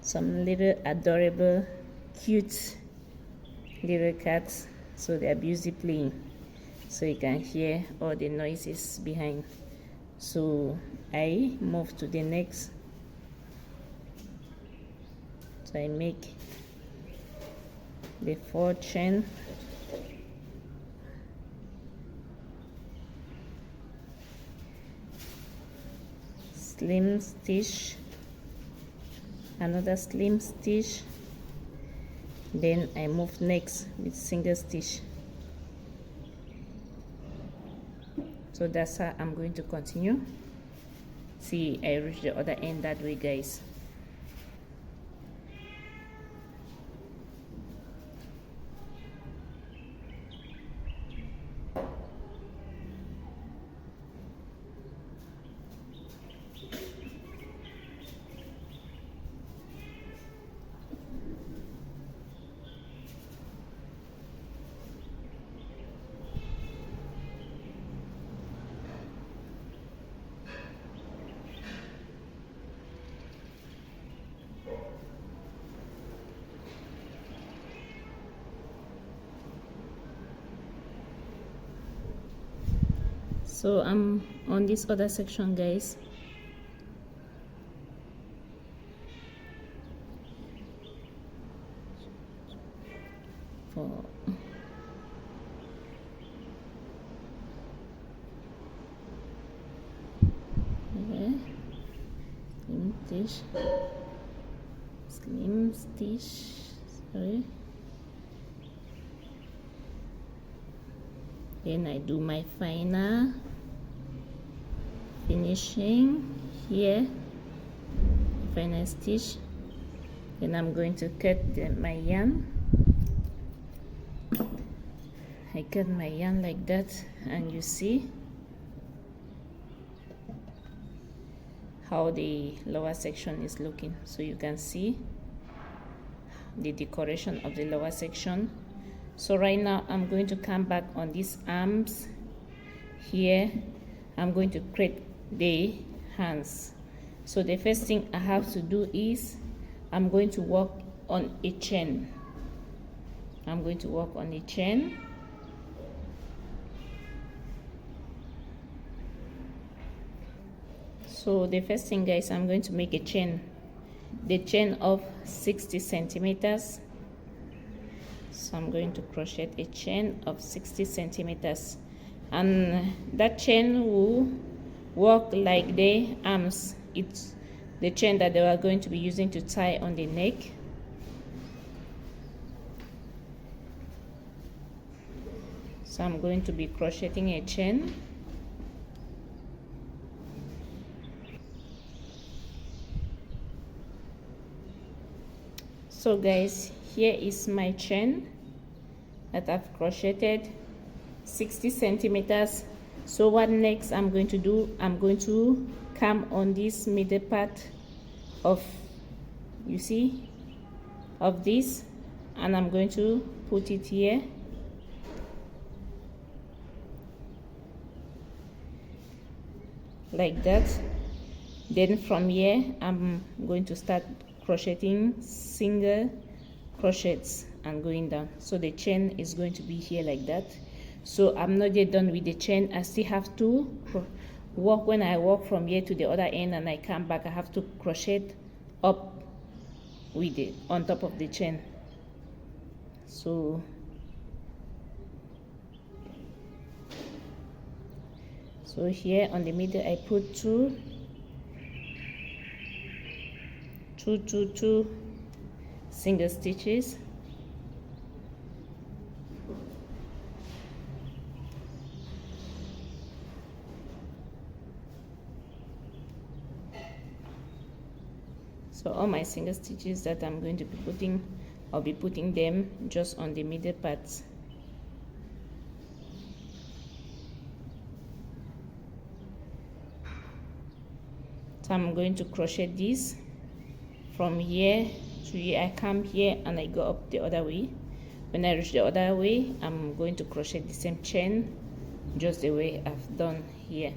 some little adorable cute little cats, so they are busy playing, so you can hear all the noises behind. So I move to the next. So I make the 4 chain, slim stitch, another slim stitch, then I move next with single stitch. So that's how I'm going to continue. See, I reach the other end that way, guys. So I'm on this other section, guys. For slim stitch, sorry. Then I do my final finishing here, final stitch. Then I'm going to cut my yarn. I cut my yarn like that, and you see how the lower section is looking. So you can see the decoration of the lower section. So right now I'm going to come back on these arms here. I'm going to create the hands. So the first thing I have to do is I'm going to work on a chain. I'm going to work on a chain. So the first thing, guys, I'm going to make a chain, the chain of 60 centimeters. So I'm going to crochet a chain of 60 centimeters, and that chain will work like the arms. It's the chain that they are going to be using to tie on the neck. So I'm going to be crocheting a chain. So guys, here is my chain that I've crocheted 60 centimeters. So what next I'm going to do, I'm going to come on this middle part of, you see, of this, and I'm going to put it here. Like that. Then from here I'm going to start crocheting single crochets and going down. So the chain is going to be here like that. So I'm not yet done with the chain. I still have to work. When I walk from here to the other end and I come back, I have to crochet up with it on top of the chain. So here on the middle I put two single stitches. So all my single stitches that I'm going to be putting, I'll be putting them just on the middle parts. So I'm going to crochet this from here to here. I come here and I go up the other way. When I reach the other way, I'm going to crochet the same chain just the way I've done here.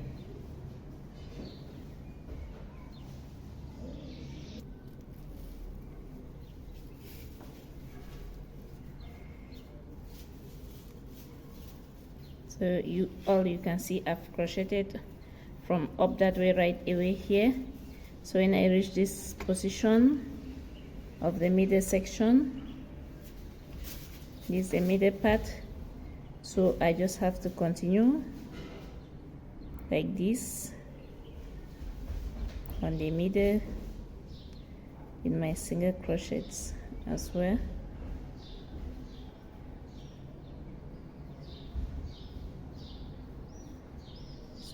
So all you can see I've crocheted from up that way right away here. So when I reach this position of the middle section, this is the middle part, so I just have to continue like this on the middle with my single crochets as well.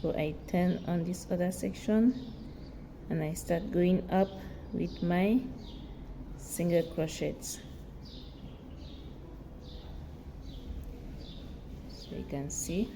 So I turn on this other section and I start going up with my single crochets. So you can see.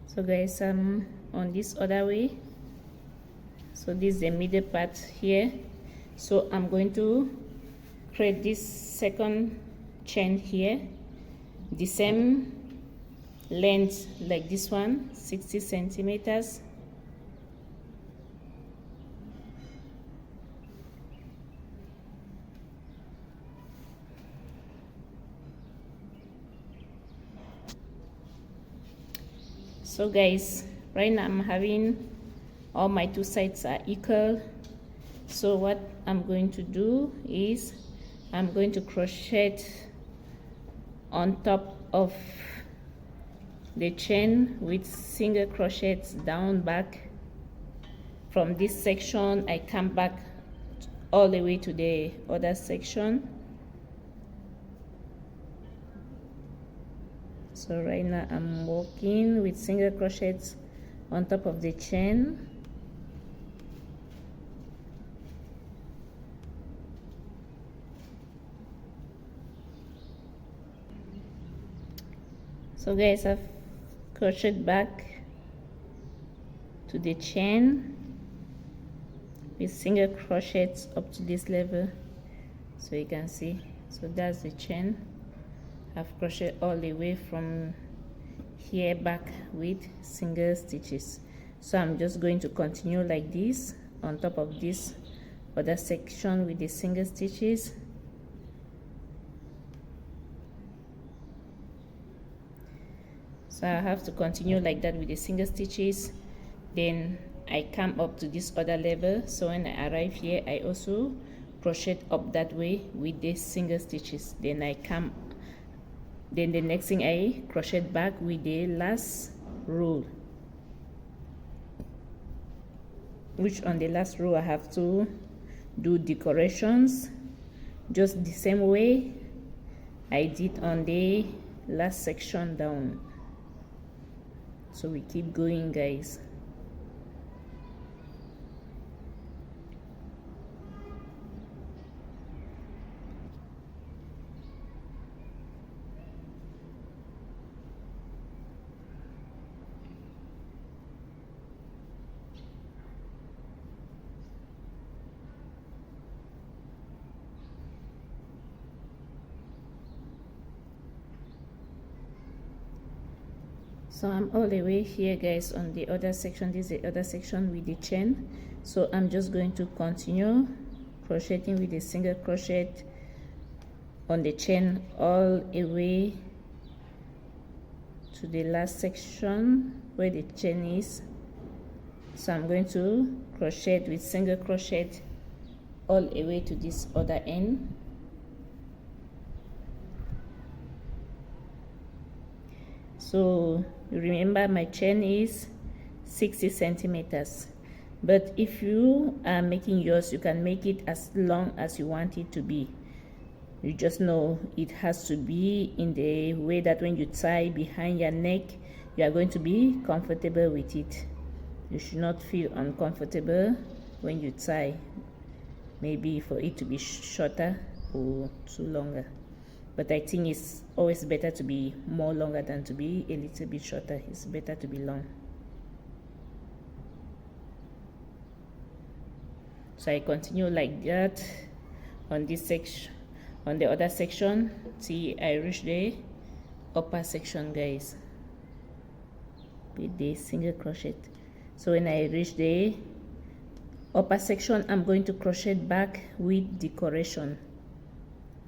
So guys, on this other way, so this is the middle part here, so I'm going to create this second chain here, the same length like this one, 60 centimeters. So guys, right now I'm having all my two sides are equal. So what I'm going to do is I'm going to crochet on top of the chain with single crochets down back. From this section I come back all the way to the other section. So right now I'm working with single crochets on top of the chain. So guys, I've crocheted back to the chain with single crochets up to this level, so you can see. So that's the chain. I've crocheted all the way from here back with single stitches. So I'm just going to continue like this on top of this other section with the single stitches. So I have to continue like that with the single stitches. Then I come up to this other level. So when I arrive here, I also crochet up that way with the single stitches. Then I come, then the next thing I crochet back with the last row, which on the last row I have to do decorations just the same way I did on the last section down. So we keep going, guys. So I'm all the way here, guys, on the other section. This is the other section with the chain. So I'm just going to continue crocheting with a single crochet on the chain all the way to the last section where the chain is. So I'm going to crochet with single crochet all the way to this other end. So remember, my chain is 60 centimeters, but if you are making yours, you can make it as long as you want it to be. You just know it has to be in the way that when you tie behind your neck, you are going to be comfortable with it. You should not feel uncomfortable when you tie, maybe for it to be shorter or too longer. But I think it's always better to be more longer than to be a little bit shorter. It's better to be long. So I continue like that on this section. On the other section, see, I reach the upper section, guys, with the single crochet. So when I reach the upper section, I'm going to crochet back with decoration,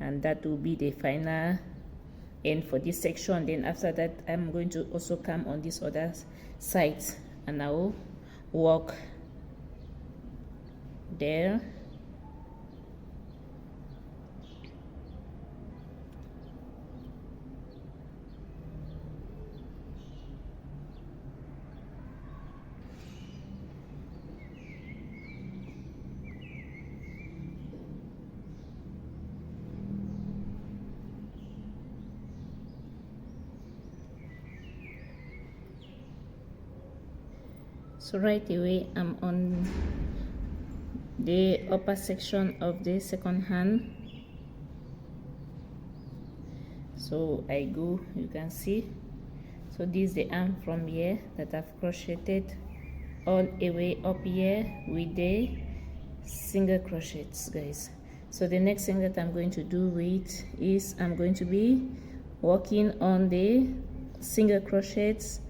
and that will be the final end for this section. Then after that, I'm going to also come on this other side and I'll walk there. So right away, I'm on the upper section of the second hand. So I go, you can see. So this is the arm from here that I've crocheted all the way up here with the single crochets, guys. So the next thing that I'm going to do with is I'm going to be working on the single crochets,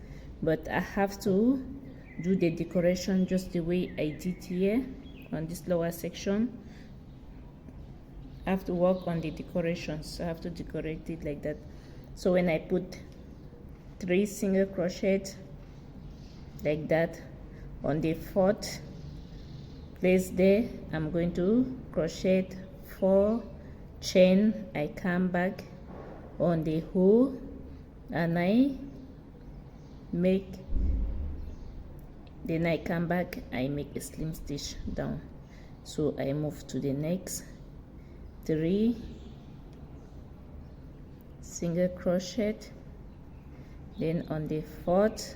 but I have to do the decoration just the way I did here on this lower section. I have to work on the decorations. I have to decorate it like that. So when I put 3 single crochet like that on the 4th place there, I'm going to crochet 4 chain. I come back on the hole and I make, then I come back, I make a slim stitch down. So I move to the next 3 single crochet, then on the 4th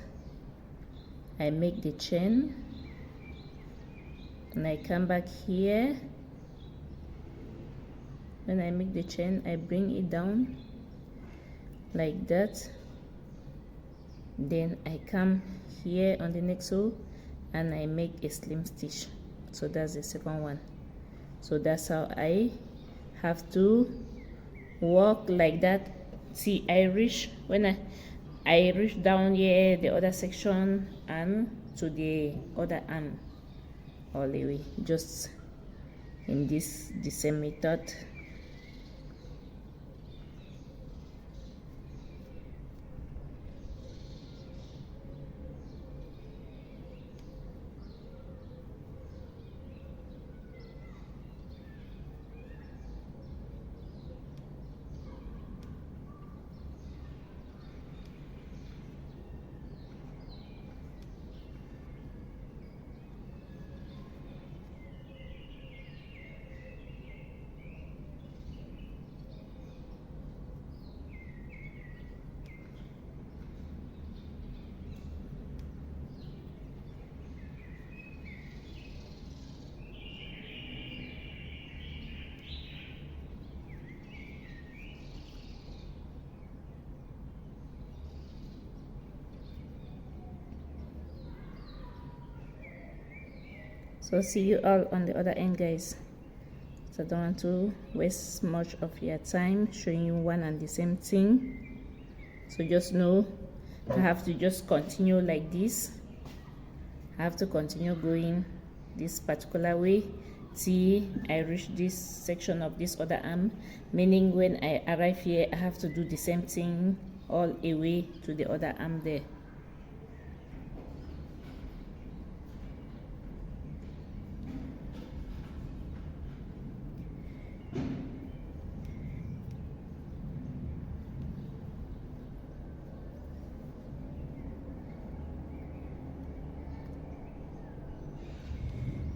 I make the chain and I come back here. When I make the chain, I bring it down like that, then I come here on the next row and I make a slim stitch. So that's the second one. So that's how I have to walk like that. See, I reach, when I reach down here the other section and to the other arm all the way, just in the same method. So see you all on the other end, guys. So I don't want to waste much of your time showing you one and the same thing. So just know I have to just continue like this. I have to continue going this particular way till I reach this section of this other arm, meaning when I arrive here I have to do the same thing all the way to the other arm there.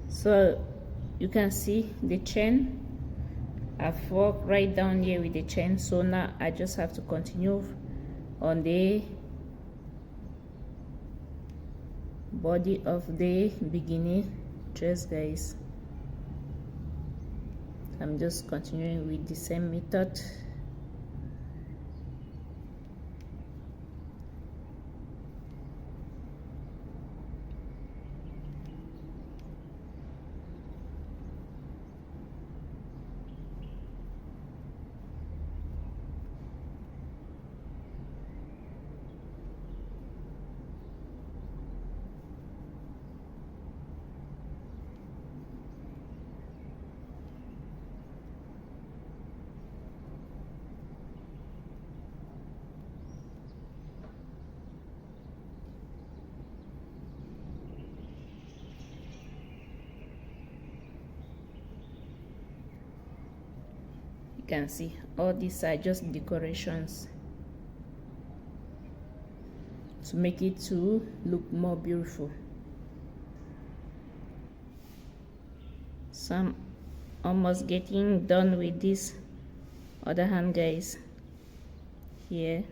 So you can see the chain, I've worked right down here with the chain, so now I just have to continue on the body of the bikini dress, guys. I'm just continuing with the same method. You can see all these are just decorations to make it to look more beautiful. So I'm almost getting done with this other hand, guys. Here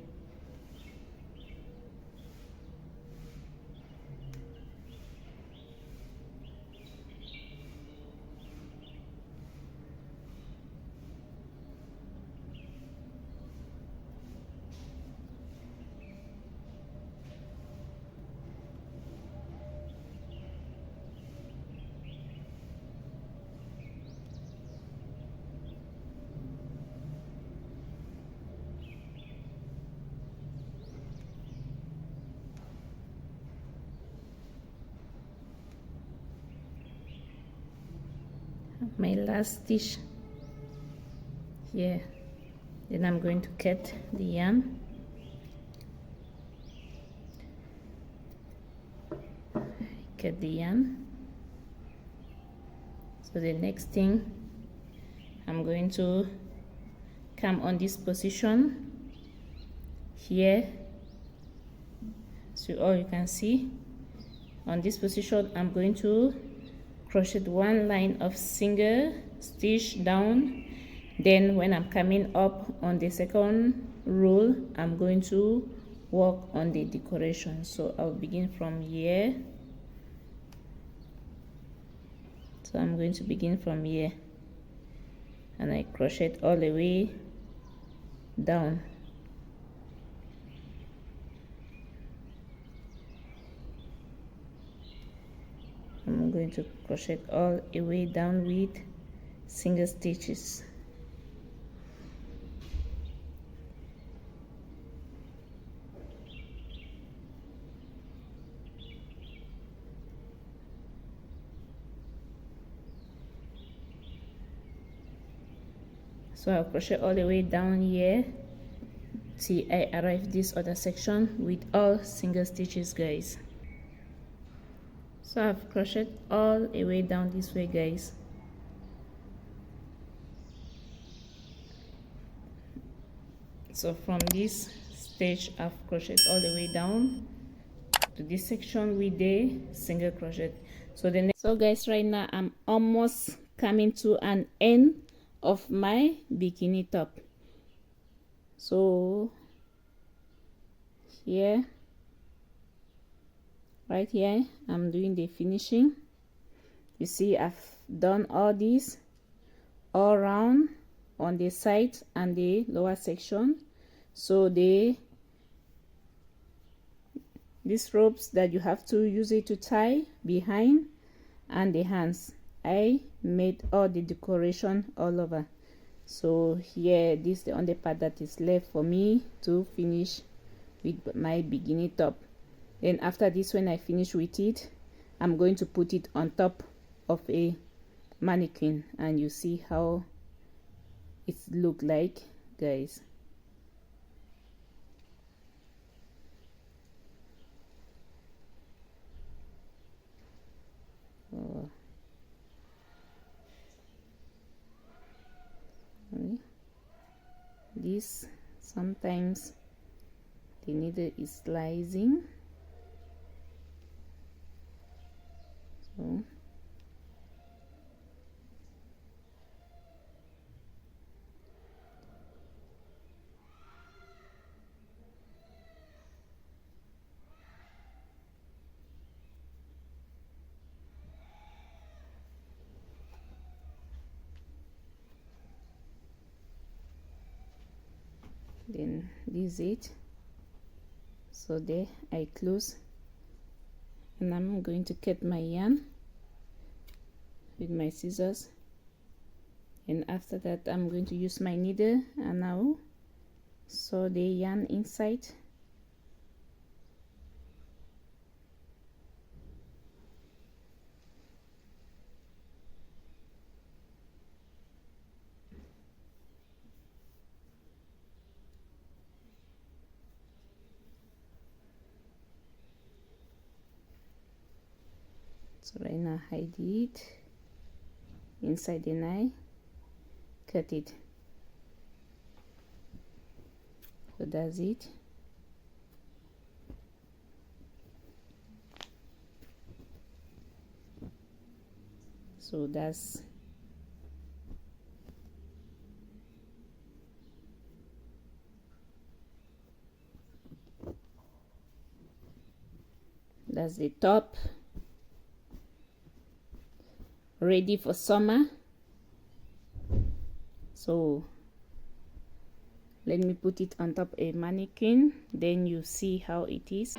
my last stitch here, then I'm going to cut the yarn. Cut the yarn. So the next thing, I'm going to come on this position here, so all you can see on this position I'm going to crochet one line of single stitch down. Then when I'm coming up on the second row, I'm going to work on the decoration. So I'll begin from here. So I'm going to begin from here and I crochet all the way down. I'm going to crochet all the way down with single stitches. So I'll crochet all the way down here till I arrive this other section with all single stitches, guys. So I've crocheted all the way down this way, guys. So from this stage I've crocheted all the way down to this section with the single crochet. So the next, so guys, right now I'm almost coming to an end of my bikini top. So here, right here, I'm doing the finishing. You see I've done all this all around on the side and the lower section. So these ropes that you have to use it to tie behind and the hands, I made all the decoration all over. So here, this is the only part that is left for me to finish with my bikini top. Then after this, when I finish with it, I'm going to put it on top of a mannequin, and you see how it look like, guys. Oh. This sometimes the needle is slicing, so then this is it. So there I close, and I'm going to cut my yarn with my scissors, and after that I'm going to use my needle and now sew the yarn inside. So right now I did inside, and I cut it. So that's it. So that's the top, ready for summer. So let me put it on top a mannequin, then you see how it is.